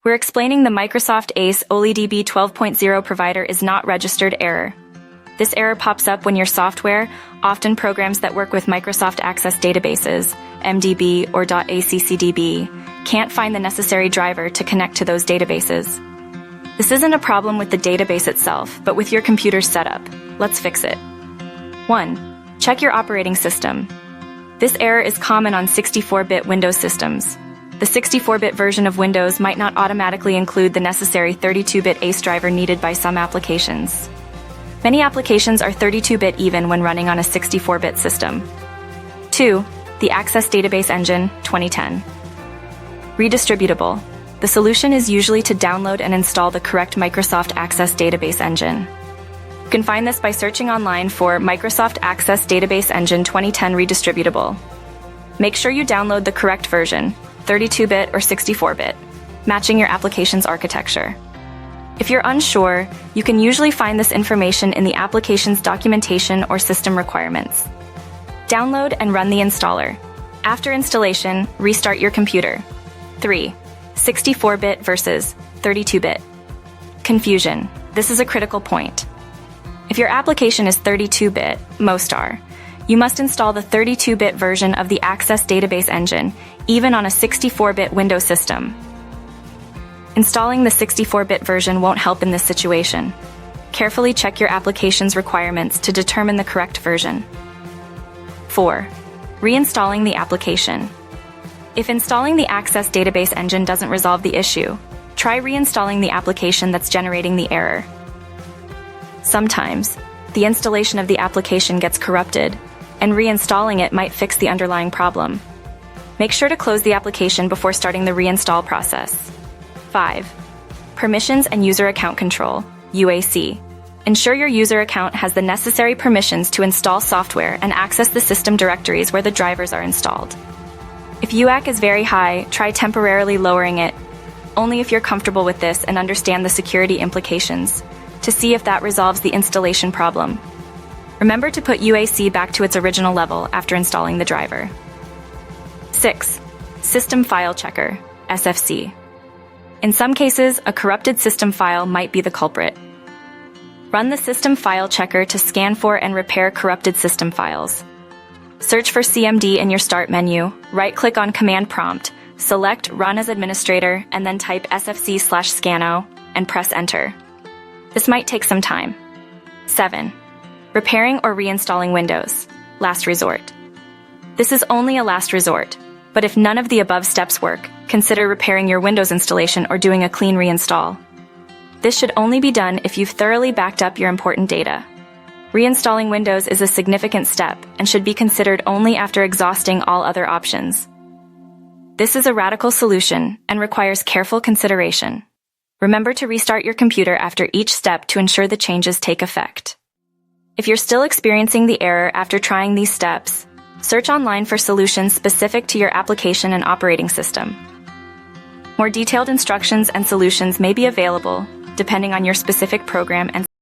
We're explaining the Microsoft ACE OLEDB 12.0 provider is not registered error. This error pops up when your software, often programs that work with Microsoft Access databases, MDB or .accdb, can't find the necessary driver to connect to those databases. This isn't a problem with the database itself, but with your computer's setup. Let's fix it. 1. Check your operating system. This error is common on 64-bit Windows systems. The 64-bit version of Windows might not automatically include the necessary 32-bit ACE driver needed by some applications. Many applications are 32-bit even when running on a 64-bit system. 2. The Access Database Engine, 2010. Redistributable. The solution is usually to download and install the correct Microsoft Access Database Engine. You can find this by searching online for Microsoft Access Database Engine 2010 Redistributable. Make sure you download the correct version, 32-bit or 64-bit, matching your application's architecture. If you're unsure, you can usually find this information in the application's documentation or system requirements. Download and run the installer. After installation, restart your computer. 3. 64-bit versus 32-bit. Confusion. This is a critical point. If your application is 32-bit, most are, you must install the 32-bit version of the Access Database Engine, even on a 64-bit Windows system. Installing the 64-bit version won't help in this situation. Carefully check your application's requirements to determine the correct version. 4. Reinstalling the application. If installing the Access Database Engine doesn't resolve the issue, try reinstalling the application that's generating the error. Sometimes, the installation of the application gets corrupted, and reinstalling it might fix the underlying problem. Make sure to close the application before starting the reinstall process. 5. Permissions and User Account Control, UAC. Ensure your user account has the necessary permissions to install software and access the system directories where the drivers are installed. If UAC is very high, try temporarily lowering it, only if you're comfortable with this and understand the security implications, to see if that resolves the installation problem. Remember to put UAC back to its original level after installing the driver. 6. System File Checker, SFC. In some cases, a corrupted system file might be the culprit. Run the System File Checker to scan for and repair corrupted system files. Search for CMD in your Start menu, right-click on Command Prompt, select Run as Administrator, and then type sfc/scano and press Enter. This might take some time. 7. Repairing or reinstalling Windows, last resort. This is only a last resort, but if none of the above steps work, consider repairing your Windows installation or doing a clean reinstall. This should only be done if you've thoroughly backed up your important data. Reinstalling Windows is a significant step and should be considered only after exhausting all other options. This is a radical solution and requires careful consideration. Remember to restart your computer after each step to ensure the changes take effect. If you're still experiencing the error after trying these steps, search online for solutions specific to your application and operating system. More detailed instructions and solutions may be available, depending on your specific program and